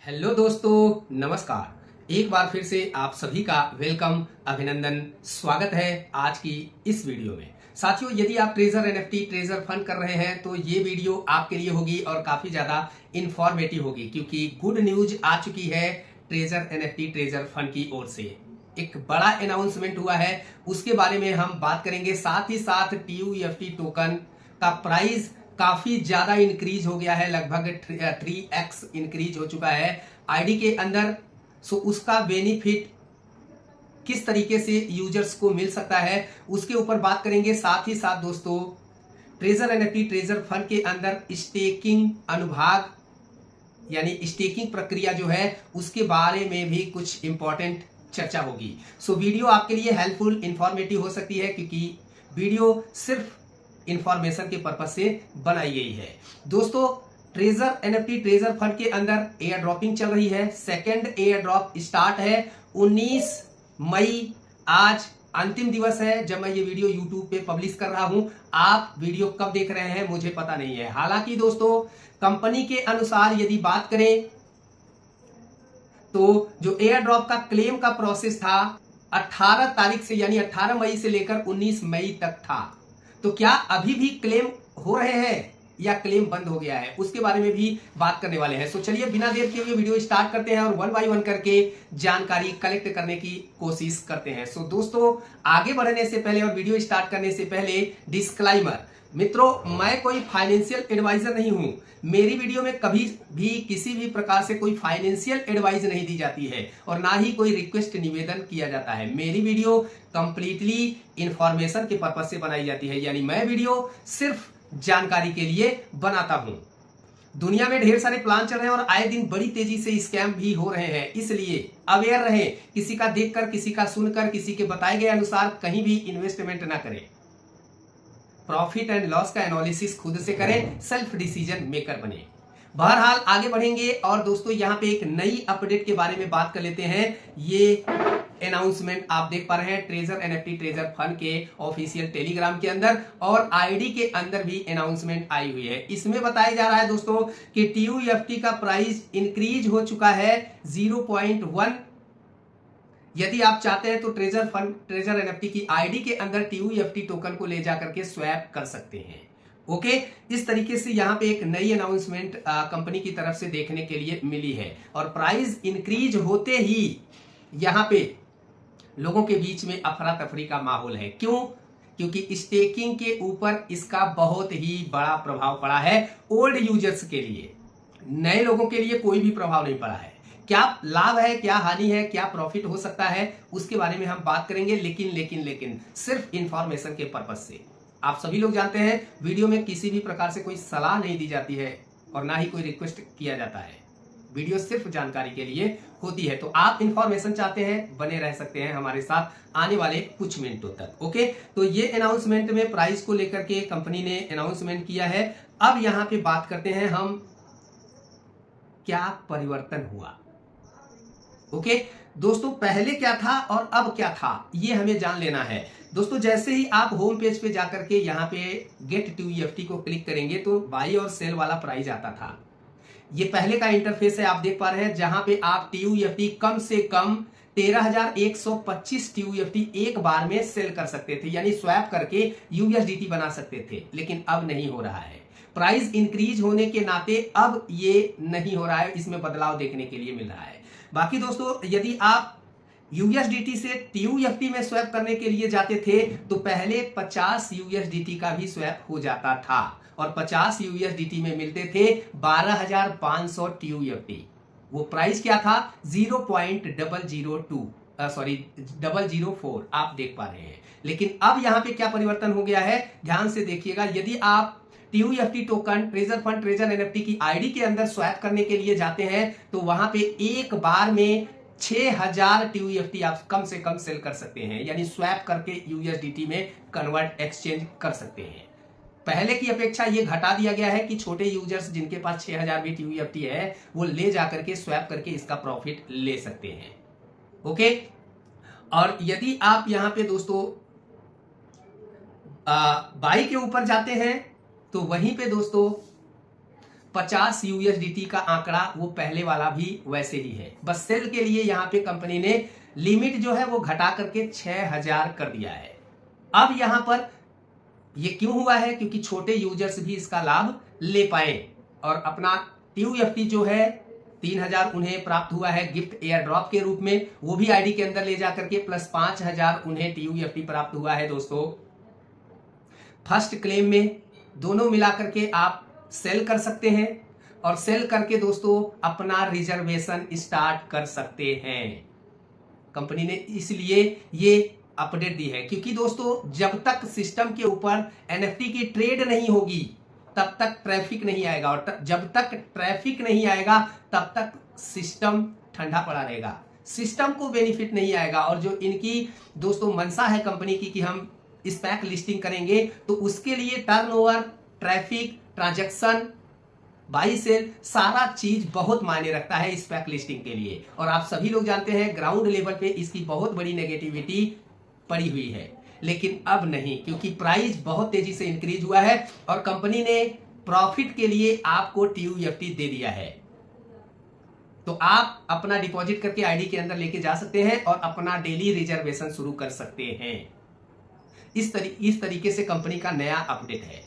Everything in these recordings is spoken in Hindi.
हेलो दोस्तों, नमस्कार। एक बार फिर से आप सभी का वेलकम, अभिनंदन, स्वागत है आज की इस वीडियो में। साथियों, यदि आप ट्रेजर एनएफटी ट्रेजर फंड कर रहे हैं तो ये वीडियो आपके लिए होगी और काफी ज्यादा इंफॉर्मेटिव होगी, क्योंकि गुड न्यूज आ चुकी है ट्रेजर एनएफटी ट्रेजर फंड की ओर से। एक बड़ा अनाउंसमेंट हुआ है, उसके बारे में हम बात करेंगे। साथ ही साथ टीयूएफटी टोकन का प्राइस काफी ज्यादा इंक्रीज हो गया है, लगभग 3x इंक्रीज हो चुका है आईडी के अंदर। सो उसका बेनिफिट किस तरीके से यूजर्स को मिल सकता है उसके ऊपर बात करेंगे। साथ ही साथ दोस्तों, ट्रेजर एनएफटी ट्रेजर फंड के अंदर स्टेकिंग अनुभाग यानी स्टेकिंग प्रक्रिया जो है उसके बारे में भी कुछ इंपॉर्टेंट चर्चा होगी। सो वीडियो आपके लिए हेल्पफुल इंफॉर्मेटिव हो सकती है, क्योंकि वीडियो सिर्फ इंफॉर्मेशन के पर्पज से बनाई गई है। दोस्तों, ट्रेजर एनएफटी ट्रेजर फंड के अंदर एयर ड्रॉपिंग चल रही है। सेकेंड एयर ड्रॉप स्टार्ट है 19 मई। आज अंतिम दिवस है जब मैं ये वीडियो यूट्यूब पे पब्लिश कर रहा हूं। आप वीडियो कब देख रहे हैं मुझे पता नहीं है। हालांकि दोस्तों, कंपनी के अनुसार यदि बात करें तो जो एयर ड्रॉप का क्लेम का प्रोसेस था 18 तारीख से यानी 18 मई से लेकर 19 मई तक था। तो क्या अभी भी क्लेम हो रहे हैं या क्लेम बंद हो गया है, उसके बारे में भी बात करने वाले हैं। सो चलिए बिना देर किए हुए वीडियो स्टार्ट करते हैं और वन बाय वन करके जानकारी कलेक्ट करने की कोशिश करते हैं। सो दोस्तों, आगे बढ़ने से पहले और वीडियो स्टार्ट करने से पहले डिस्क्लाइमर। मित्रों, मैं कोई फाइनेंशियल एडवाइजर नहीं हूं। मेरी वीडियो में कभी भी किसी भी प्रकार से कोई फाइनेंशियल एडवाइस नहीं दी जाती है और ना ही कोई रिक्वेस्ट निवेदन किया जाता है। मेरी वीडियो कंप्लीटली इंफॉर्मेशन के पर्पज से बनाई जाती है, यानी मैं वीडियो सिर्फ जानकारी के लिए बनाता हूं। दुनिया में ढेर सारे प्लान चल रहे हैं और आए दिन बड़ी तेजी से स्कैम भी हो रहे हैं, इसलिए अवेयर रहें। किसी का देखकर, किसी का सुनकर, किसी के बताए गए अनुसार कहीं भी इन्वेस्टमेंट ना करें। प्रॉफिट एंड लॉस का एनालिसिस खुद से करें, सेल्फ डिसीजन मेकर बने। बहरहाल आगे बढ़ेंगे और दोस्तों, यहाँ पे एक नई अपडेट के बारे में बात कर लेते हैं। ये अनाउंसमेंट आप देख पा रहे हैं ट्रेजर एनएफटी ट्रेजर फंड के ऑफिशियल टेलीग्राम के अंदर और आईडी के अंदर भी अनाउंसमेंट आई हुई है। इसमें बताया जा रहा है दोस्तों कि टीयूएफटी का प्राइस इंक्रीज हो चुका है 0.1। यदि आप चाहते हैं तो ट्रेजर फंड ट्रेजर एनएफटी की आईडी के अंदर टीयूएफटी टोकन को ले जाकर के स्वैप कर सकते हैं। ओके, इस तरीके से यहाँ पे एक नई अनाउंसमेंट कंपनी की तरफ से देखने के लिए मिली है और प्राइस इंक्रीज होते ही यहाँ पे लोगों के बीच में अफरा तफरी का माहौल है। क्यों? क्योंकि स्टेकिंग के ऊपर इसका बहुत ही बड़ा प्रभाव पड़ा है। ओल्ड यूजर्स के लिए, नए लोगों के लिए कोई भी प्रभाव नहीं पड़ा है। क्या लाभ है, क्या हानि है, क्या प्रॉफिट हो सकता है, उसके बारे में हम बात करेंगे, लेकिन सिर्फ इंफॉर्मेशन के पर्पज से। आप सभी लोग जानते हैं वीडियो में किसी भी प्रकार से कोई सलाह नहीं दी जाती है और ना ही कोई रिक्वेस्ट किया जाता है। वीडियो सिर्फ जानकारी के लिए होती है। तो आप इंफॉर्मेशन चाहते हैं, बने रह सकते हैं हमारे साथ आने वाले कुछ मिनटों तक। ओके, तो ये अनाउंसमेंट में प्राइस को लेकर के कंपनी ने अनाउंसमेंट किया है। अब यहां पे बात करते हैं हम, क्या परिवर्तन हुआ। ओके दोस्तों, पहले क्या था और अब क्या था, ये हमें जान लेना है। दोस्तों, जैसे ही आप होम पेज पे जाकर के यहाँ पे गेट टीयूएफटी को क्लिक करेंगे तो बाई और सेल वाला प्राइस आता था। ये पहले का इंटरफेस है, आप देख पा रहे हैं, जहां पे आप टीयूएफटी कम से कम 13,125 टीयूएफटी एक बार में सेल कर सकते थे, यानी स्वैप करके यूएसडीटी बना सकते थे। लेकिन अब नहीं हो रहा है। प्राइस इंक्रीज होने के नाते अब ये नहीं हो रहा है, इसमें बदलाव देखने के लिए मिल रहा है। बाकी दोस्तों, यदि आप यूएसडीटी से टीयूएफटी में स्वैप करने के लिए जाते थे तो पहले 50 यूएसडीटी का भी स्वैप हो जाता था और 50 यूएसडीटी में मिलते थे 12,500 टीयूएफटी। वो प्राइस क्या था? 0.004 आप देख पा रहे हैं। लेकिन अब यहां पे क्या परिवर्तन हो गया है, ध्यान से देखिएगा। यदि आप TUFT token treasure fund treasure NFT की आईडी के अंदर स्वैप करने के लिए जाते हैं तो वहां पे एक बार में 6000 टीयूएफटी आप कम से कम सेल कर सकते हैं, यानी स्वैप करके यूएसडीटी में कन्वर्ट एक्सचेंज कर सकते हैं। पहले की अपेक्षा ये घटा दिया गया है कि छोटे यूजर्स जिनके पास 6000 भी टीयूएफटी है वो ले जाकर के स्वैप करके इसका प्रॉफिट ले सकते हैं। ओके, और यदि आप यहां पे दोस्तों बाई के ऊपर जाते हैं तो वहीं पे दोस्तों 50 यूएसडीटी का आंकड़ा वो पहले वाला भी वैसे ही है। बस सेल के लिए यहाँ पे कंपनी ने लिमिट जो है वो घटा करके 6000 कर दिया है। अब यहाँ पर ये क्यों हुआ है? क्योंकि छोटे यूजर्स भी इसका लाभ ले पाए और अपना TUFT जो है 3000 उन्हें प्राप्त हुआ है गिफ्ट एयर ड्रॉप के रूप में, वो भी आईडी के अंदर ले जाकर के, प्लस 5000 उन्हें TUFT प्राप्त हुआ है दोस्तों फर्स्ट क्लेम में। दोनों मिलाकर के आप सेल कर सकते हैं और सेल करके दोस्तों अपना रिजर्वेशन स्टार्ट कर सकते हैं। कंपनी ने इसलिए ये अपडेट दी है क्योंकि दोस्तों जब तक सिस्टम के ऊपर NFT की ट्रेड नहीं होगी तब तक ट्रैफिक नहीं आएगा, और जब तक ट्रैफिक नहीं आएगा तब तक सिस्टम ठंडा पड़ा रहेगा, सिस्टम को बेनिफिट नहीं आएगा। और जो इनकी दोस्तों मंशा है कंपनी की कि हम स्पैक लिस्टिंग करेंगे, तो उसके लिए turnover, traffic, transaction, buy sell, सारा चीज बहुत मायने रखता है स्पैक लिस्टिंग के लिए। और आप सभी लोग जानते हैं ग्राउंड लेवल पे इसकी बहुत बड़ी नेगेटिविटी पड़ी हुई है, लेकिन अब नहीं, क्योंकि प्राइस बहुत तेजी से इंक्रीज हुआ है और कंपनी ने प्रॉफिट के लिए आपको TUFT दे दिया है। तो आप अपना डिपॉजिट करके आईडी के अंदर लेके जा सकते हैं और अपना डेली रिजर्वेशन शुरू कर सकते हैं। इस तरीके से कंपनी का नया अपडेट है।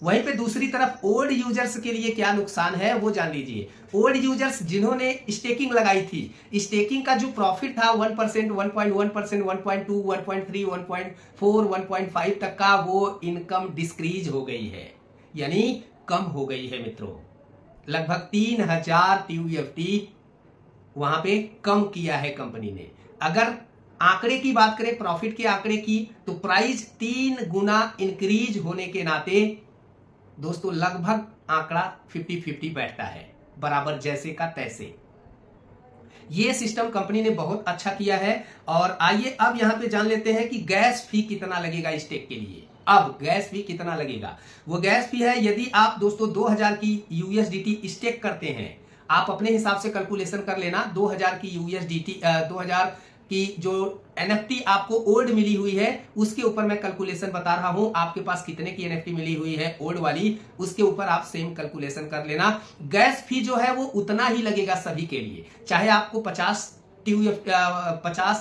वहीं पे दूसरी तरफ ओल्ड यूजर्स के लिए क्या नुकसान है वो जान लीजिए। ओल्ड यूजर्स जिन्होंने स्टेकिंग लगाई थी, स्टेकिंग का जो प्रॉफिट था 1%, 1.1%, 1.2, 1.3, 1.4, 1.5 तक का, वो इनकम डिस्क्रीज हो गई है, यानी कम हो गई है मित्रों। लगभग 3000 TUFT वहां पे कम किया है कंपनी ने। अगर आंकड़े की बात करें, प्रॉफिट के आंकड़े की, तो प्राइस 3 गुना इंक्रीज होने के नाते दोस्तों लगभग आंकड़ा 50-50 बैठता है, बराबर जैसे का तैसे। ये सिस्टम कंपनी ने बहुत अच्छा किया है। और आइए अब यहां पे जान लेते हैं कि गैस फी कितना लगेगा स्टेक के लिए। अब गैस फी कितना लगेगा, वो गैस फी है, यदि आप दोस्तों 2000 की USDT स्टेक करते हैं, आप अपने हिसाब से कैलकुलेशन कर लेना। 2000 की USDT 2000 की जो NFT आपको ओल्ड मिली हुई है उसके ऊपर मैं कैलकुलेशन बता रहा हूं। आपके पास कितने की NFT मिली हुई है ओल्ड वाली, उसके ऊपर आप सेम कैलकुलेशन कर लेना। गैस फी जो है वो उतना ही लगेगा सभी के लिए, चाहे आपको 50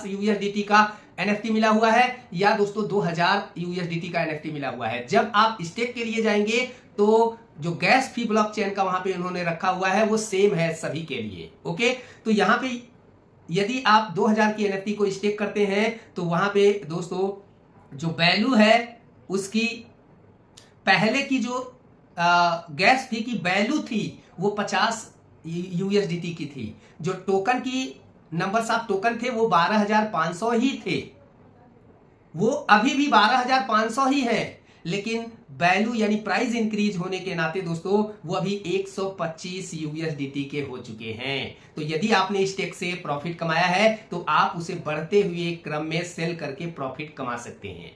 USDT का NFT मिला हुआ है या दोस्तों 2000 USDT का NFT मिला हुआ है। जब आप स्टेक के लिए जाएंगे तो जो गैस फी ब्लॉकचेन का वहां पे इन्होंने रखा हुआ है वो सेम है सभी के लिए। ओके, तो यहां पे यदि आप 2000 की NFT को स्टेक करते हैं तो वहां पे दोस्तों जो वैल्यू है उसकी, पहले की जो गैस फी की वैल्यू थी वो 50 USDT की थी। जो टोकन की नंबर्स ऑफ टोकन थे वो 12500 ही थे, वो अभी भी 12500 ही है, लेकिन वैल्यू यानी प्राइस इंक्रीज होने के नाते दोस्तों वो अभी 125 USDT के हो चुके हैं। तो यदि आपने स्टेक से प्रॉफिट कमाया है तो आप उसे बढ़ते हुए क्रम में सेल करके प्रॉफिट कमा सकते हैं।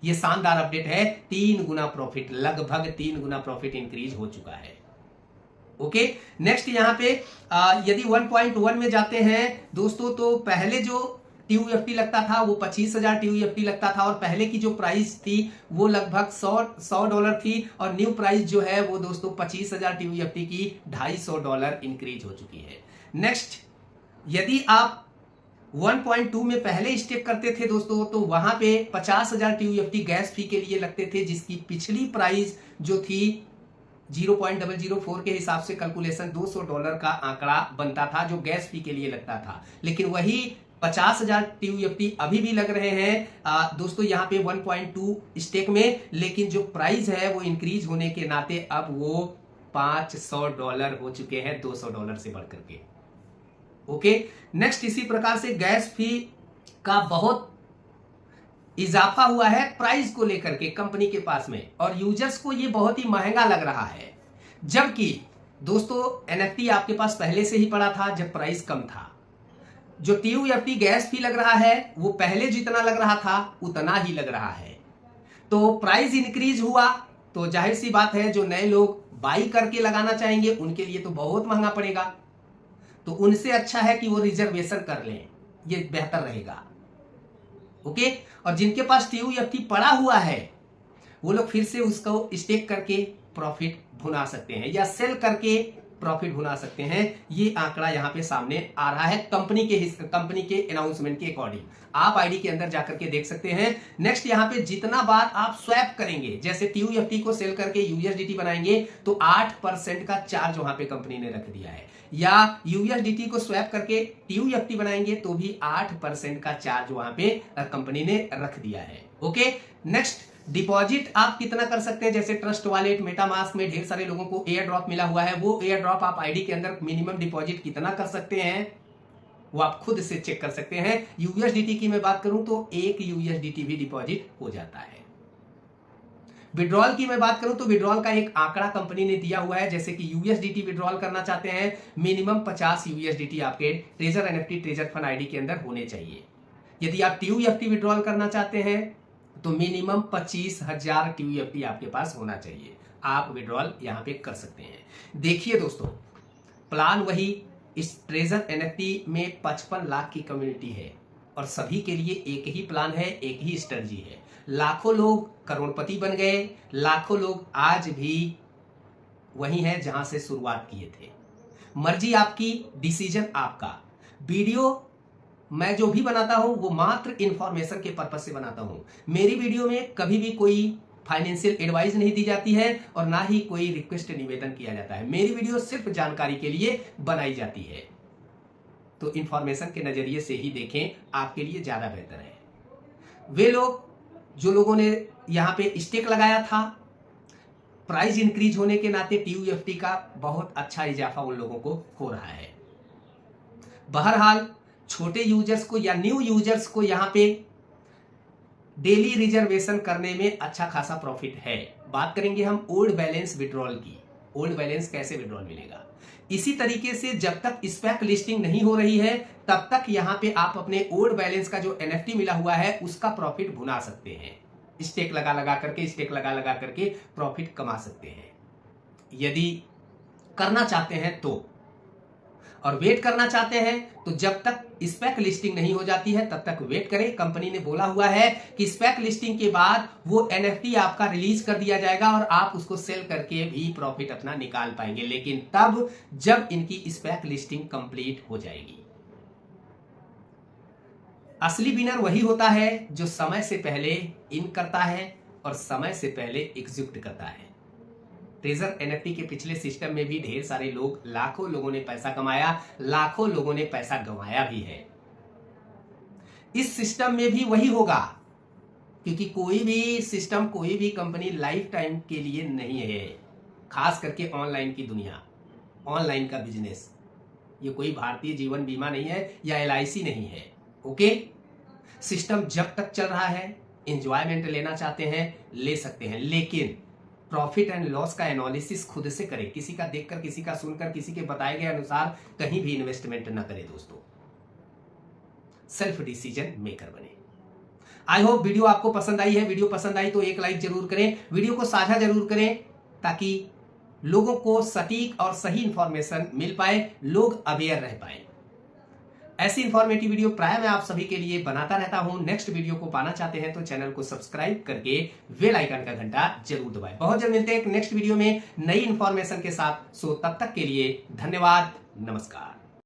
ये शानदार अपडेट है, 3 गुना प्रॉफिट, लगभग 3 गुना प्रॉफिट इंक्रीज हो चुका है। ओके, नेक्स्ट यहां पे यदि 1.1 में जाते हैं दोस्तों, तो पहले जो TUFT लगता था वो 25000 TUFT लगता था और पहले की जो प्राइस थी वो लगभग $100 थी, और न्यू प्राइस जो है वो दोस्तों 25000 TUFT की $250 इंक्रीज हो चुकी है। नेक्स्ट, यदि आप 1.2 में पहले स्टेक करते थे दोस्तों तो वहां पे 50000 TUFT गैस फी के लिए लगते थे, जिसकी पिछली प्राइस जो थी 0.004 के हिसाब से कैलकुलेशन $200 का आंकड़ा बनता था जो गैस फी के लिए लगता था। लेकिन वही 50000 TUFT अभी भी लग रहे हैं दोस्तों यहाँ पे 1.2 स्टेक में, लेकिन जो प्राइस है वो इंक्रीज होने के नाते अब वो $500 हो चुके हैं, $200 से बढ़कर के। ओके, नेक्स्ट, इसी प्रकार से गैस फी का बहुत इजाफा हुआ है प्राइस को लेकर के कंपनी के पास में, और यूजर्स को ये बहुत ही महंगा लग रहा है। जबकि दोस्तों NFT आपके पास पहले से ही पड़ा था जब प्राइस कम था। जो TUFT गैस फी लग रहा है वो पहले जितना लग रहा था उतना ही लग रहा है। तो प्राइस इंक्रीज हुआ तो जाहिर सी बात है जो नए लोग बाई करके लगाना चाहेंगे उनके लिए तो बहुत महंगा पड़ेगा। तो उनसे अच्छा है कि वो रिजर्वेशन कर लें, ये बेहतर रहेगा। ओके, और जिनके पास TUFT पड़ा हुआ है वो लोग फिर से उसको स्टेक करके प्रॉफिट भुना सकते हैं या सेल करके प्रॉफिट भुना सकते हैं। ये आंकड़ा यहां पे सामने आ रहा है कंपनी के अनाउंसमेंट के अकॉर्डिंग। आप आईडी के अंदर जाकर के देख सकते हैं। नेक्स्ट यहां पे जितना बार आप स्वैप करेंगे, जैसे TUFT को सेल करके USDT बनाएंगे तो 8% का चार्ज वहां पे कंपनी ने रख दिया है, या USDT को स्वैप करके TUFT बनाएंगे तो भी 8% का चार्ज वहां पे कंपनी ने रख दिया है। ओके, नेक्स्ट डिपॉजिट आप कितना कर सकते हैं। जैसे ट्रस्ट वॉलेट, मेटामास्क में ढेर सारे लोगों को एयर ड्रॉप मिला हुआ है, वो एयर ड्रॉप आप आईडी के अंदर मिनिमम डिपॉजिट कितना कर सकते हैं वो आप खुद से चेक कर सकते हैं। USDT की मैं बात करूं तो 1 USDT भी डिपॉजिट हो जाता है। विड्रॉल की मैं बात करूं तो विड्रॉल का एक आंकड़ा कंपनी ने दिया हुआ है। जैसे कि USDT विड्रॉल करना चाहते हैं, मिनिमम 50 USDT आपके treasure NFT treasure fund ID के अंदर होने चाहिए। यदि आप TUFT विड्रॉल करना चाहते हैं तो मिनिमम 25,000 TUFT आपके पास होना चाहिए। आप विड्रॉल यहां पे कर सकते हैं। देखिए दोस्तों, प्लान वही, इस ट्रेजर NFT में 55 लाख की कम्युनिटी है और सभी के लिए एक ही प्लान है, एक ही स्ट्रेटजी है। लाखों लोग करोड़पति बन गए, लाखों लोग आज भी वही हैं जहां से शुरुआत किए थे। मर्जी आपकी, डिसीजन आपका। वीडियो मैं जो भी बनाता हूं वो मात्र इंफॉर्मेशन के पर्पज से बनाता हूं। मेरी वीडियो में कभी भी कोई फाइनेंशियल एडवाइस नहीं दी जाती है और ना ही कोई रिक्वेस्ट निवेदन किया जाता है। मेरी वीडियो सिर्फ जानकारी के लिए बनाई जाती है, तो इंफॉर्मेशन के नजरिए से ही देखें, आपके लिए ज्यादा बेहतर है। वे लोग जो लोगों ने यहां पे स्टेक लगाया था, प्राइस इंक्रीज होने के नाते TUFT का बहुत अच्छा इजाफा उन लोगों को हो रहा है। बहरहाल छोटे यूजर्स को या न्यू यूजर्स को यहां पे डेली रिजर्वेशन करने में अच्छा खासा प्रॉफिट है। बात करेंगे हम ओल्ड बैलेंस विड्रॉल की। ओल्ड बैलेंस कैसे विड्रॉल मिलेगा? इसी तरीके से जब तक स्पेक लिस्टिंग नहीं हो रही है तब तक यहां पे आप अपने ओल्ड बैलेंस का जो NFT मिला हुआ है उसका प्रॉफिट भुना सकते हैं। स्टेक लगा लगा करके प्रॉफिट कमा सकते हैं यदि करना चाहते हैं तो। और वेट करना चाहते हैं तो जब तक स्पेक लिस्टिंग नहीं हो जाती है तब तक वेट करें। कंपनी ने बोला हुआ है कि स्पेक लिस्टिंग के बाद वो NFT आपका रिलीज कर दिया जाएगा और आप उसको सेल करके भी प्रॉफिट अपना निकाल पाएंगे, लेकिन तब जब इनकी स्पेक लिस्टिंग कंप्लीट हो जाएगी। असली विनर वही होता है जो समय से पहले इन करता है और समय से पहले एग्जीक्यूट करता है। ट्रेजर NFT के पिछले सिस्टम में भी ढेर सारे लोग, लाखों लोगों ने पैसा कमाया, लाखों लोगों ने पैसा गंवाया भी है। इस सिस्टम में भी वही होगा, क्योंकि कोई भी सिस्टम, कोई भी कंपनी लाइफ टाइम के लिए नहीं है। खास करके ऑनलाइन की दुनिया, ऑनलाइन का बिजनेस, ये कोई भारतीय जीवन बीमा नहीं है या LIC नहीं है। ओके, सिस्टम जब तक चल रहा है, एंजॉयमेंट लेना चाहते हैं ले सकते हैं, लेकिन प्रॉफिट एंड लॉस का एनालिसिस खुद से करें। किसी का देखकर, किसी का सुनकर, किसी के बताए गए अनुसार कहीं भी इन्वेस्टमेंट न करें दोस्तों। सेल्फ डिसीजन मेकर बने। आई होप वीडियो आपको पसंद आई है। वीडियो पसंद आई तो एक लाइक जरूर करें, वीडियो को साझा जरूर करें ताकि लोगों को सटीक और सही इंफॉर्मेशन मिल पाए, लोग अवेयर रह पाए। ऐसी इंफॉर्मेटिव वीडियो प्राय मैं आप सभी के लिए बनाता रहता हूं। नेक्स्ट वीडियो को पाना चाहते हैं तो चैनल को सब्सक्राइब करके बेल आइकन का घंटा जरूर दबाएं। बहुत जल्द मिलते हैं एक नेक्स्ट वीडियो में नई इंफॉर्मेशन के साथ। सो तब तक के लिए धन्यवाद, नमस्कार।